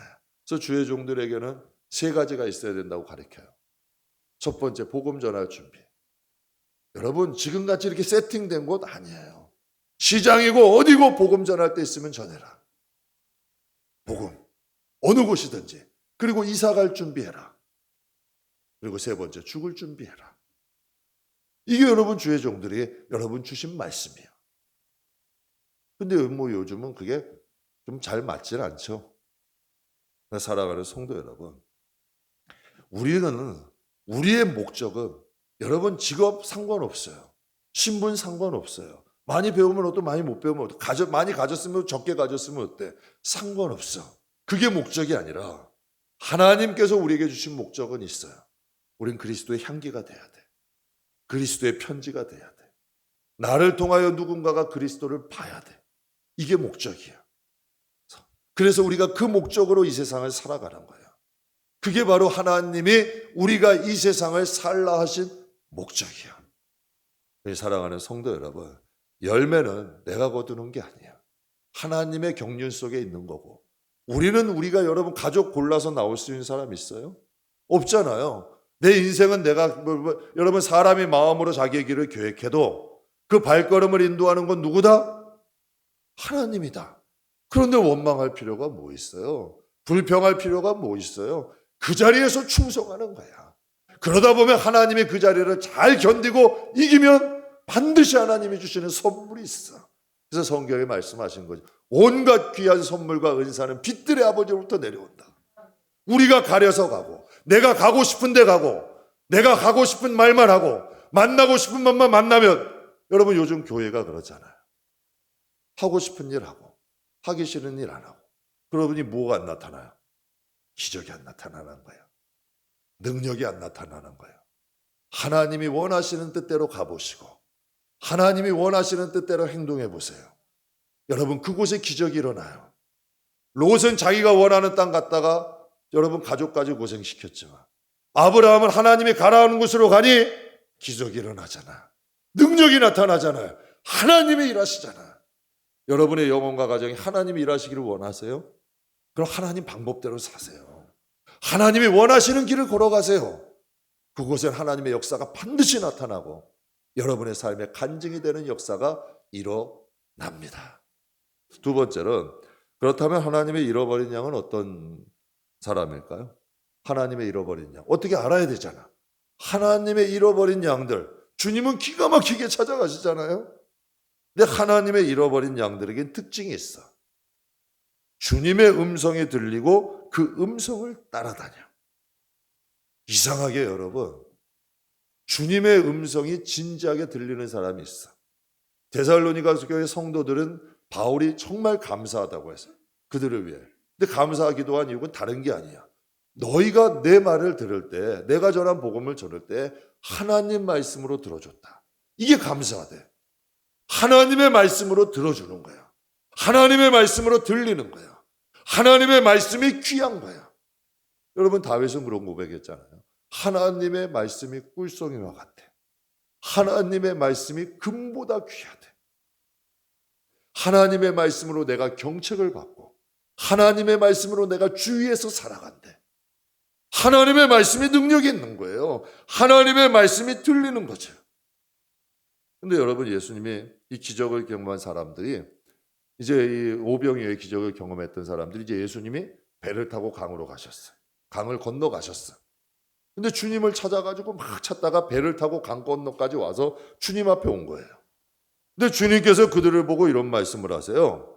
그래서 주의 종들에게는 세 가지가 있어야 된다고 가르쳐요. 첫 번째, 복음 전할 준비. 여러분, 지금같이 이렇게 세팅된 곳 아니에요. 시장이고 어디고 복음 전할 때 있으면 전해라. 복음. 어느 곳이든지. 그리고 이사 갈 준비해라. 그리고 세 번째, 죽을 준비해라. 이게 여러분 주의 종들이 여러분 주신 말씀이에요. 근데 뭐 요즘은 그게 좀 잘 맞질 않죠. 살아가는 성도 여러분, 우리의 목적은 여러분 직업 상관없어요. 신분 상관없어요. 많이 배우면 어때? 많이 못 배우면 어때? 많이 가졌으면 적게 가졌으면 어때? 상관없어. 그게 목적이 아니라 하나님께서 우리에게 주신 목적은 있어요. 우린 그리스도의 향기가 돼야 돼. 그리스도의 편지가 돼야 돼. 나를 통하여 누군가가 그리스도를 봐야 돼. 이게 목적이야. 그래서 우리가 그 목적으로 이 세상을 살아가는 거예요. 그게 바로 하나님이 우리가 이 세상을 살라 하신 목적이야. 사랑하는 성도 여러분, 열매는 내가 거두는 게 아니야. 하나님의 경륜 속에 있는 거고, 우리가 여러분 가족 골라서 나올 수 있는 사람 있어요? 없잖아요. 내 인생은 여러분 사람이 마음으로 자기의 길을 계획해도 그 발걸음을 인도하는 건 누구다? 하나님이다. 그런데 원망할 필요가 뭐 있어요? 불평할 필요가 뭐 있어요? 그 자리에서 충성하는 거야. 그러다 보면 하나님이 그 자리를 잘 견디고 이기면 반드시 하나님이 주시는 선물이 있어. 그래서 성경에 말씀하신 거죠. 온갖 귀한 선물과 은사는 빛들의 아버지로부터 내려온다. 우리가 가려서 가고, 내가 가고 싶은 데 가고, 내가 가고 싶은 말만 하고, 만나고 싶은 것만 만나면, 여러분 요즘 교회가 그러잖아요. 하고 싶은 일 하고, 하기 싫은 일 안 하고. 그러더니 뭐가 안 나타나요? 기적이 안 나타나는 거예요. 능력이 안 나타나는 거예요. 하나님이 원하시는 뜻대로 가보시고 하나님이 원하시는 뜻대로 행동해 보세요. 여러분, 그곳에 기적이 일어나요. 롯은 자기가 원하는 땅 갔다가 여러분 가족까지 고생시켰지만 아브라함은 하나님이 가라는 곳으로 가니 기적이 일어나잖아. 능력이 나타나잖아요. 하나님이 일하시잖아. 여러분의 영혼과 가정이 하나님이 일하시기를 원하세요? 그럼 하나님 방법대로 사세요. 하나님이 원하시는 길을 걸어가세요. 그곳엔 하나님의 역사가 반드시 나타나고 여러분의 삶에 간증이 되는 역사가 일어납니다. 두 번째는, 그렇다면 하나님의 잃어버린 양은 어떤 사람일까요? 하나님의 잃어버린 양. 어떻게 알아야 되잖아. 하나님의 잃어버린 양들. 주님은 기가 막히게 찾아가시잖아요. 근데 하나님의 잃어버린 양들에겐 특징이 있어. 주님의 음성이 들리고 그 음성을 따라다녀. 이상하게 여러분, 주님의 음성이 진지하게 들리는 사람이 있어. 데살로니가 교회 성도들은 바울이 정말 감사하다고 했어요. 그들을 위해. 근데 감사하기도 한 이유는 다른 게 아니야. 너희가 내 말을 들을 때, 내가 전한 복음을 전할 때 하나님 말씀으로 들어줬다. 이게 감사하대. 하나님의 말씀으로 들어주는 거야. 하나님의 말씀으로 들리는 거야. 하나님의 말씀이 귀한 거야. 여러분, 다윗은 그런 고백했잖아요. 하나님의 말씀이 꿀송이와 같아. 하나님의 말씀이 금보다 귀하대. 하나님의 말씀으로 내가 경책을 받고 하나님의 말씀으로 내가 주위에서 살아간대. 하나님의 말씀이 능력이 있는 거예요. 하나님의 말씀이 들리는 거죠. 근데 여러분, 예수님이 이 기적을 경험한 사람들이, 이제 이 오병이어의 기적을 경험했던 사람들이 이제 예수님이 배를 타고 강으로 가셨어요. 강을 건너가셨어요. 근데 주님을 찾아가지고 막 찾다가 배를 타고 강 건너까지 와서 주님 앞에 온 거예요. 근데 주님께서 그들을 보고 이런 말씀을 하세요.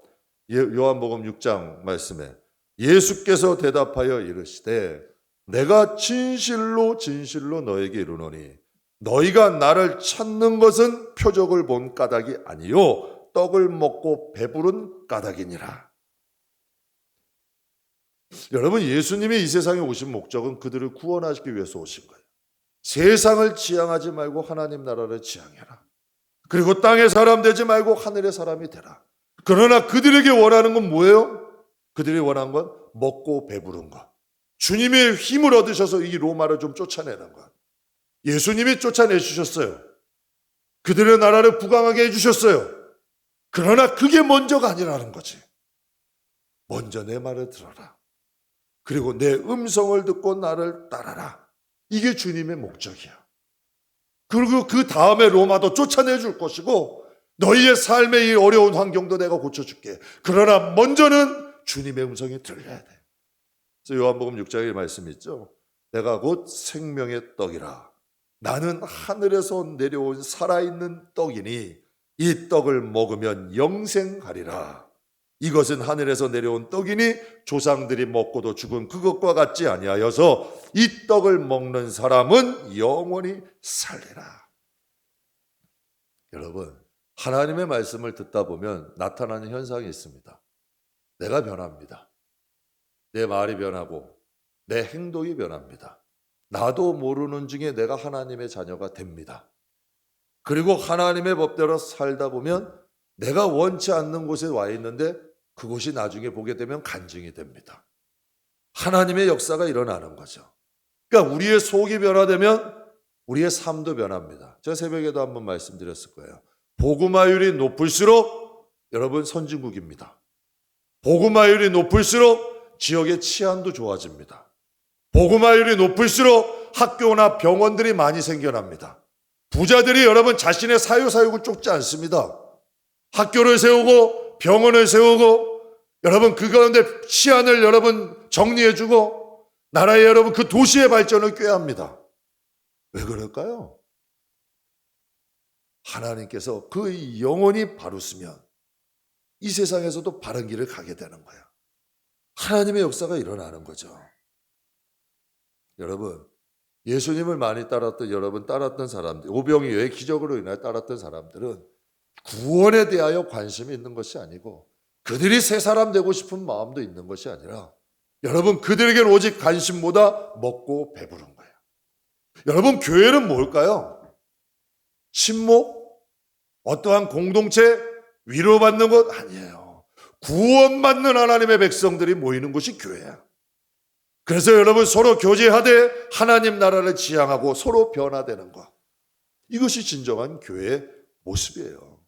요한복음 6장 말씀에 예수께서 대답하여 이르시되 내가 진실로 진실로 너에게 이르노니 너희가 나를 찾는 것은 표적을 본 까닭이 아니요 떡을 먹고 배부른 까닭이니라. 여러분, 예수님이 이 세상에 오신 목적은 그들을 구원하시기 위해서 오신 거예요. 세상을 지향하지 말고 하나님 나라를 지향해라. 그리고 땅의 사람 되지 말고 하늘의 사람이 되라. 그러나 그들에게 원하는 건 뭐예요? 그들이 원하는 건 먹고 배부른 것. 주님의 힘을 얻으셔서 이 로마를 좀 쫓아내는 것. 예수님이 쫓아내주셨어요. 그들의 나라를 부강하게 해주셨어요. 그러나 그게 먼저가 아니라는 거지. 먼저 내 말을 들어라. 그리고 내 음성을 듣고 나를 따라라. 이게 주님의 목적이야. 그리고 그 다음에 로마도 쫓아내줄 것이고 너희의 삶의 이 어려운 환경도 내가 고쳐줄게. 그러나 먼저는 주님의 음성이 들려야 돼. 그래서 요한복음 6장의 말씀이 있죠. 내가 곧 생명의 떡이라. 나는 하늘에서 내려온 살아있는 떡이니 이 떡을 먹으면 영생하리라. 이것은 하늘에서 내려온 떡이니 조상들이 먹고도 죽은 그것과 같지 아니하여서 이 떡을 먹는 사람은 영원히 살리라. 여러분, 하나님의 말씀을 듣다 보면 나타나는 현상이 있습니다. 내가 변합니다. 내 말이 변하고 내 행동이 변합니다. 나도 모르는 중에 내가 하나님의 자녀가 됩니다. 그리고 하나님의 법대로 살다 보면 내가 원치 않는 곳에 와 있는데 그곳이 나중에 보게 되면 간증이 됩니다. 하나님의 역사가 일어나는 거죠. 그러니까 우리의 속이 변화되면 우리의 삶도 변합니다. 제가 새벽에도 한번 말씀드렸을 거예요. 복음화율이 높을수록 여러분 선진국입니다. 복음화율이 높을수록 지역의 치안도 좋아집니다. 복음화율이 높을수록 학교나 병원들이 많이 생겨납니다. 부자들이 여러분 자신의 사유사육을 쫓지 않습니다. 학교를 세우고 병원을 세우고 여러분 그 가운데 치안을 여러분 정리해주고 나라의 여러분 그 도시의 발전을 꾀합니다. 왜 그럴까요? 하나님께서 그 영혼이 바로 쓰면 이 세상에서도 바른 길을 가게 되는 거야. 하나님의 역사가 일어나는 거죠. 여러분, 예수님을 많이 따랐던 여러분 따랐던 사람들, 오병이어의 기적으로 인하여 따랐던 사람들은 구원에 대하여 관심이 있는 것이 아니고 그들이 새 사람 되고 싶은 마음도 있는 것이 아니라 여러분 그들에게는 오직 관심보다 먹고 배부른 거예요. 여러분, 교회는 뭘까요? 친목? 어떠한 공동체? 위로받는 것? 아니에요. 구원받는 하나님의 백성들이 모이는 곳이 교회야. 그래서 여러분, 서로 교제하되 하나님 나라를 지향하고 서로 변화되는 것. 이것이 진정한 교회의 모습이에요.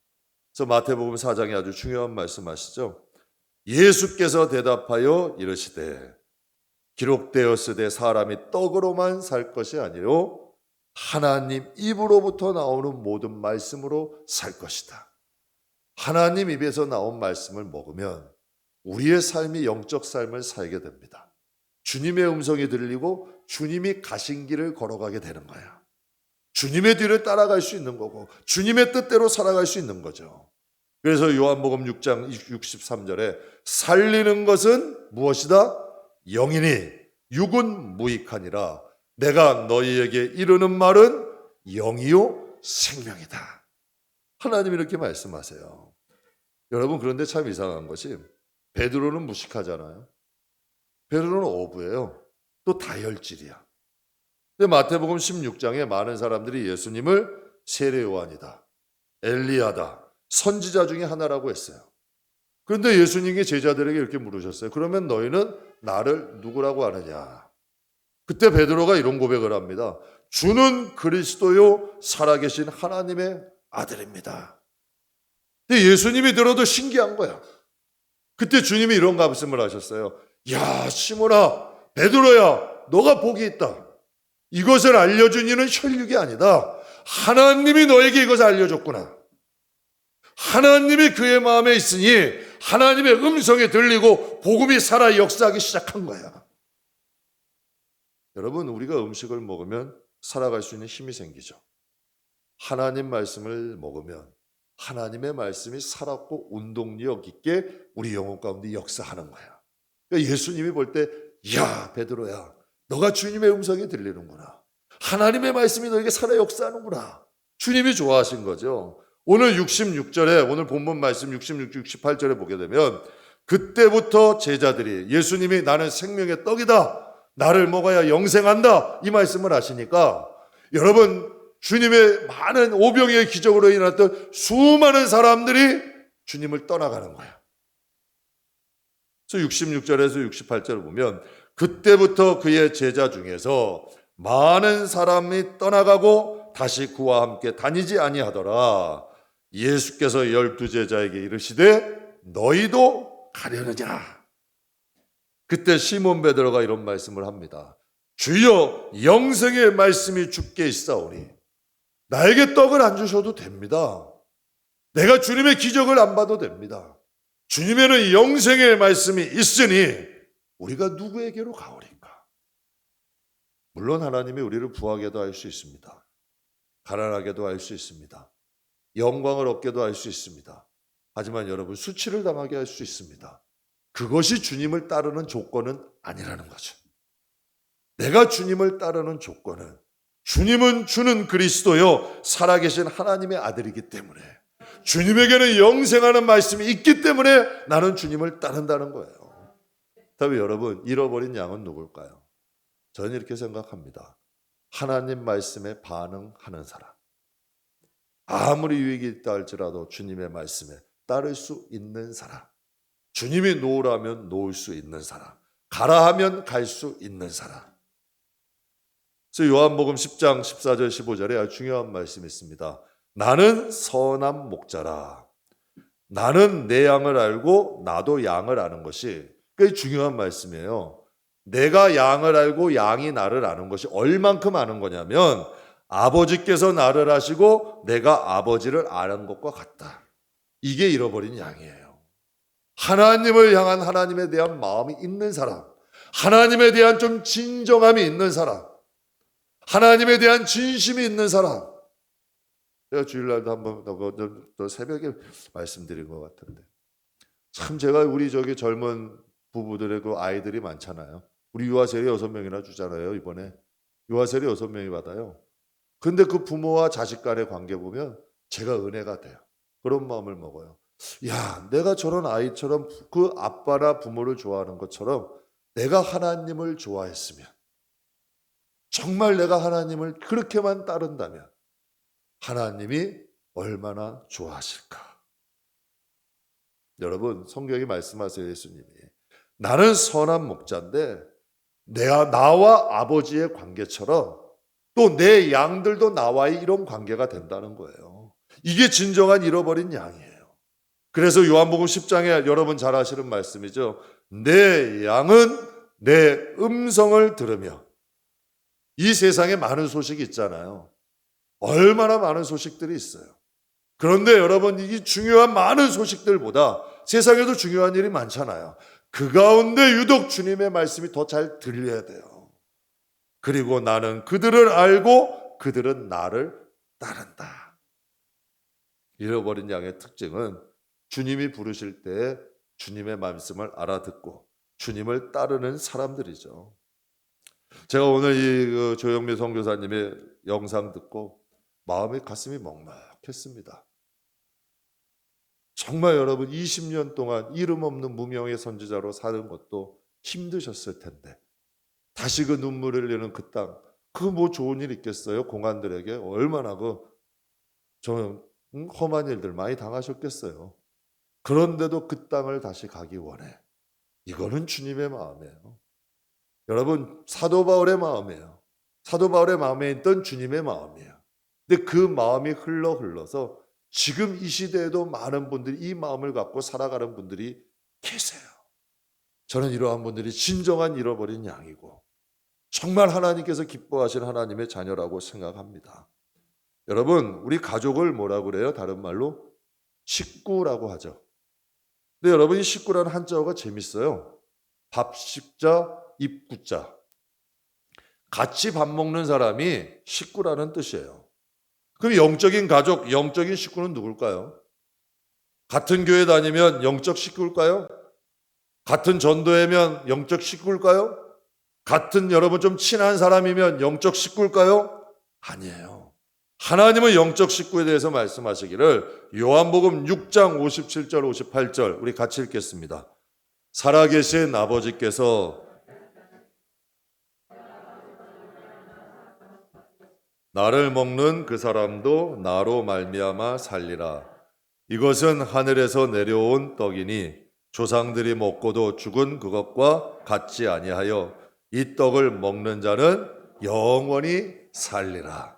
그래서 마태복음 4장에 아주 중요한 말씀하시죠. 예수께서 대답하여 이르시되 기록되었으되 사람이 떡으로만 살 것이 아니요 하나님 입으로부터 나오는 모든 말씀으로 살 것이다. 하나님 입에서 나온 말씀을 먹으면 우리의 삶이 영적 삶을 살게 됩니다. 주님의 음성이 들리고 주님이 가신 길을 걸어가게 되는 거야. 주님의 뒤를 따라갈 수 있는 거고 주님의 뜻대로 살아갈 수 있는 거죠. 그래서 요한복음 6장 63절에 살리는 것은 무엇이다? 영이니 육은 무익하니라. 내가 너희에게 이르는 말은 영이요 생명이다. 하나님이 이렇게 말씀하세요. 여러분, 그런데 참 이상한 것이 베드로는 무식하잖아요. 베드로는 어부예요. 또 다혈질이야. 근데 마태복음 16장에 많은 사람들이 예수님을 세례 요한이다, 엘리야다, 선지자 중에 하나라고 했어요. 그런데 예수님이 제자들에게 이렇게 물으셨어요. 그러면 너희는 나를 누구라고 하느냐? 그때 베드로가 이런 고백을 합니다. 주는 그리스도요 살아계신 하나님의 아들입니다. 근데 예수님이 들어도 신기한 거야. 그때 주님이 이런 말씀을 하셨어요. 야, 시몬아, 베드로야, 너가 복이 있다. 이것을 알려준 이는 혈육이 아니다. 하나님이 너에게 이것을 알려줬구나. 하나님이 그의 마음에 있으니 하나님의 음성이 들리고 복음이 살아 역사하기 시작한 거야. 여러분, 우리가 음식을 먹으면 살아갈 수 있는 힘이 생기죠. 하나님 말씀을 먹으면 하나님의 말씀이 살았고 운동력 있게 우리 영혼 가운데 역사하는 거야. 그러니까 예수님이 볼 때, 야, 베드로야, 너가 주님의 음성이 들리는구나. 하나님의 말씀이 너에게 살아 역사하는구나. 주님이 좋아하신 거죠. 오늘 66절에 오늘 본문 말씀 66, 68절에 보게 되면 그때부터 제자들이 예수님이 나는 생명의 떡이다. 나를 먹어야 영생한다. 이 말씀을 하시니까 여러분, 주님의 많은 오병이의 기적으로 일어났던 수많은 사람들이 주님을 떠나가는 거야. 그래서 66절에서 68절을 보면 그때부터 그의 제자 중에서 많은 사람이 떠나가고 다시 그와 함께 다니지 아니하더라. 예수께서 12제자에게 이르시되 너희도 가려느냐? 그때 시몬 베드로가 이런 말씀을 합니다. 주여, 영생의 말씀이 주께 있사오니 나에게 떡을 안 주셔도 됩니다. 내가 주님의 기적을 안 봐도 됩니다. 주님에는 영생의 말씀이 있으니 우리가 누구에게로 가오리까? 물론 하나님이 우리를 부하게도 할 수 있습니다. 가난하게도 할 수 있습니다. 영광을 얻게도 할 수 있습니다. 하지만 여러분, 수치를 당하게 할 수 있습니다. 그것이 주님을 따르는 조건은 아니라는 거죠. 내가 주님을 따르는 조건은 주님은 주는 그리스도요 살아계신 하나님의 아들이기 때문에 주님에게는 영생하는 말씀이 있기 때문에 나는 주님을 따른다는 거예요. 다음에 여러분, 잃어버린 양은 누굴까요? 저는 이렇게 생각합니다. 하나님 말씀에 반응하는 사람. 아무리 유익이 있다 할지라도 주님의 말씀에 따를 수 있는 사람. 주님이 놓으라면 놓을 수 있는 사람. 가라 하면 갈 수 있는 사람. 그래서 요한복음 10장 14절 15절에 아주 중요한 말씀이 있습니다. 나는 선한 목자라. 나는 내 양을 알고 나도 양을 아는 것이 꽤 중요한 말씀이에요. 내가 양을 알고 양이 나를 아는 것이 얼만큼 아는 거냐면 아버지께서 나를 아시고 내가 아버지를 아는 것과 같다. 이게 잃어버린 양이에요. 하나님을 향한 하나님에 대한 마음이 있는 사람, 하나님에 대한 좀 진정함이 있는 사람, 하나님에 대한 진심이 있는 사람. 제가 주일날도 한번 더 새벽에 말씀드린 것 같은데 참 제가 우리 젊은 부부들의 그 아이들이 많잖아요. 우리 유아세례 6명이나 주잖아요. 이번에 유아세례 6명이 받아요. 근데 그 부모와 자식 간의 관계 보면 제가 은혜가 돼요. 그런 마음을 먹어요. 야, 내가 저런 아이처럼 그 아빠나 부모를 좋아하는 것처럼 내가 하나님을 좋아했으면 정말 내가 하나님을 그렇게만 따른다면 하나님이 얼마나 좋아하실까? 여러분, 성경이 말씀하세요. 예수님이 나는 선한 목자인데 나와 아버지의 관계처럼 또 내 양들도 나와의 이런 관계가 된다는 거예요. 이게 진정한 잃어버린 양이에요. 그래서 요한복음 10장에 여러분 잘 아시는 말씀이죠. 내 양은 내 음성을 들으며. 이 세상에 많은 소식이 있잖아요. 얼마나 많은 소식들이 있어요. 그런데 여러분, 이 중요한 많은 소식들보다 세상에도 중요한 일이 많잖아요. 그 가운데 유독 주님의 말씀이 더 잘 들려야 돼요. 그리고 나는 그들을 알고 그들은 나를 따른다. 잃어버린 양의 특징은 주님이 부르실 때 주님의 말씀을 알아듣고 주님을 따르는 사람들이죠. 제가 오늘 이 조영미 선교사님의 영상 듣고 마음이 가슴이 먹먹했습니다. 정말 여러분 20년 동안 이름 없는 무명의 선지자로 사는 것도 힘드셨을 텐데 다시 그 눈물을 흘리는 그 땅, 그거 뭐 좋은 일 있겠어요? 공안들에게 얼마나 저는 험한 일들 많이 당하셨겠어요. 그런데도 그 땅을 다시 가기 원해. 이거는 주님의 마음이에요. 여러분, 사도 바울의 마음이에요. 사도 바울의 마음에 있던 주님의 마음이에요. 근데 그 마음이 흘러서 지금 이 시대에도 많은 분들이 이 마음을 갖고 살아가는 분들이 계세요. 저는 이러한 분들이 진정한 잃어버린 양이고 정말 하나님께서 기뻐하시는 하나님의 자녀라고 생각합니다. 여러분, 우리 가족을 뭐라고 그래요? 다른 말로 식구라고 하죠. 근데 여러분, 이 식구라는 한자어가 재밌어요. 밥 식자, 입구자. 같이 밥 먹는 사람이 식구라는 뜻이에요. 그럼 영적인 가족, 영적인 식구는 누굴까요? 같은 교회 다니면 영적 식구일까요? 같은 전도회면 영적 식구일까요? 같은 여러분 좀 친한 사람이면 영적 식구일까요? 아니에요. 하나님은 영적 식구에 대해서 말씀하시기를 요한복음 6장 57절 58절 우리 같이 읽겠습니다. 살아계신 아버지께서 나를 먹는 그 사람도 나로 말미암아 살리라. 이것은 하늘에서 내려온 떡이니 조상들이 먹고도 죽은 그것과 같지 아니하여 이 떡을 먹는 자는 영원히 살리라.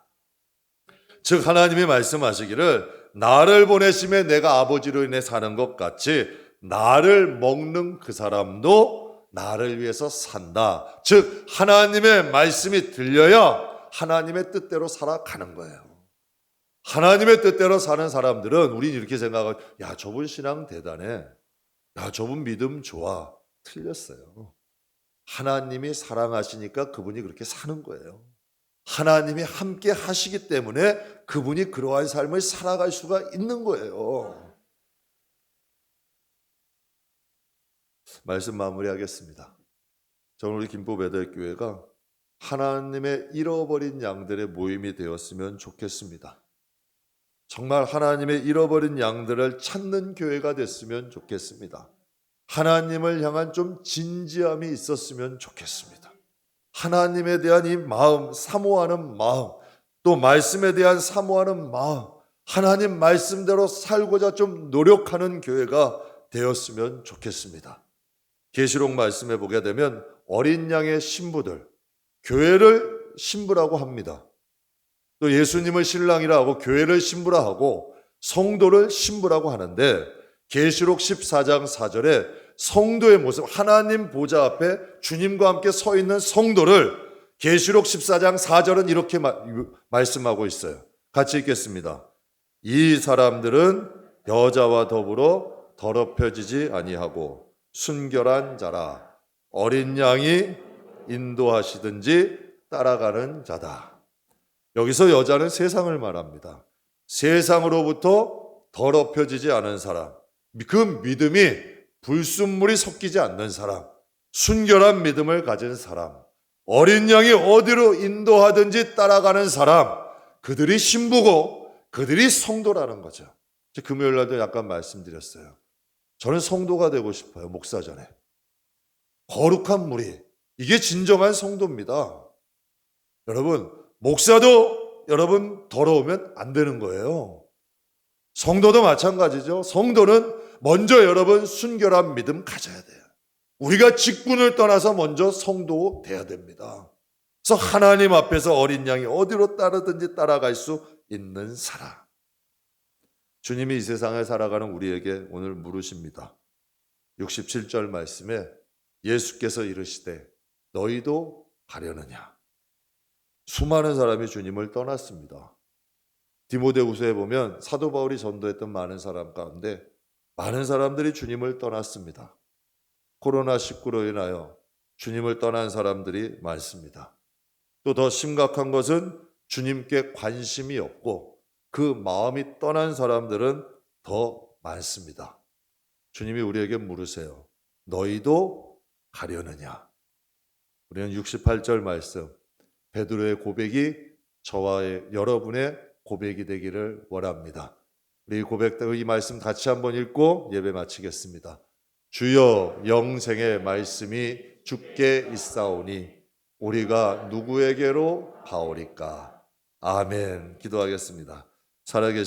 즉 하나님이 말씀하시기를 나를 보내심에 내가 아버지로 인해 사는 것 같이 나를 먹는 그 사람도 나를 위해서 산다. 즉 하나님의 말씀이 들려야 하나님의 뜻대로 살아가는 거예요. 하나님의 뜻대로 사는 사람들은 우린 이렇게 생각하고 야 저분 신앙 대단해. 야 저분 믿음 좋아. 틀렸어요. 하나님이 사랑하시니까 그분이 그렇게 사는 거예요. 하나님이 함께 하시기 때문에 그분이 그러한 삶을 살아갈 수가 있는 거예요. 말씀 마무리하겠습니다. 저는 우리 김포배달교회가 하나님의 잃어버린 양들의 모임이 되었으면 좋겠습니다. 정말 하나님의 잃어버린 양들을 찾는 교회가 됐으면 좋겠습니다. 하나님을 향한 좀 진지함이 있었으면 좋겠습니다. 하나님에 대한 이 마음, 사모하는 마음, 또 말씀에 대한 사모하는 마음, 하나님 말씀대로 살고자 좀 노력하는 교회가 되었으면 좋겠습니다. 계시록 말씀에 보게 되면 어린 양의 신부들, 교회를 신부라고 합니다. 또 예수님을 신랑이라 하고 교회를 신부라 하고 성도를 신부라고 하는데 계시록 14장 4절에 성도의 모습, 하나님 보좌 앞에 주님과 함께 서 있는 성도를 계시록 14장 4절은 이렇게 말씀하고 있어요. 같이 읽겠습니다. 이 사람들은 여자와 더불어 더럽혀지지 아니하고 순결한 자라 어린 양이 인도하시든지 따라가는 자다. 여기서 여자는 세상을 말합니다. 세상으로부터 더럽혀지지 않은 사람, 그 믿음이 불순물이 섞이지 않는 사람, 순결한 믿음을 가진 사람, 어린 양이 어디로 인도하든지 따라가는 사람, 그들이 신부고 그들이 성도라는 거죠. 금요일 날도 약간 말씀드렸어요. 저는 성도가 되고 싶어요. 목사 전에. 거룩한 무리, 이게 진정한 성도입니다. 여러분, 목사도 여러분 더러우면 안 되는 거예요. 성도도 마찬가지죠. 성도는 먼저 여러분 순결한 믿음 가져야 돼요. 우리가 직분을 떠나서 먼저 성도 돼야 됩니다. 그래서 하나님 앞에서 어린 양이 어디로 따르든지 따라갈 수 있는 사람. 주님이 이 세상에 살아가는 우리에게 오늘 물으십니다. 67절 말씀에 예수께서 이르시되 너희도 가려느냐. 수많은 사람이 주님을 떠났습니다. 디모데후서에 보면 사도 바울이 전도했던 많은 사람 가운데 많은 사람들이 주님을 떠났습니다. 코로나19로 인하여 주님을 떠난 사람들이 많습니다. 또 더 심각한 것은 주님께 관심이 없고 그 마음이 떠난 사람들은 더 많습니다. 주님이 우리에게 물으세요. 너희도 가려느냐? 우리는 68절 말씀, 베드로의 고백이 저와 여러분의 고백이 되기를 원합니다. 우리 이 말씀 같이 한번 읽고 예배 마치겠습니다. 주여 영생의 말씀이 주께 있사오니 우리가 누구에게로 가오리까? 아멘. 기도하겠습니다. 살아계신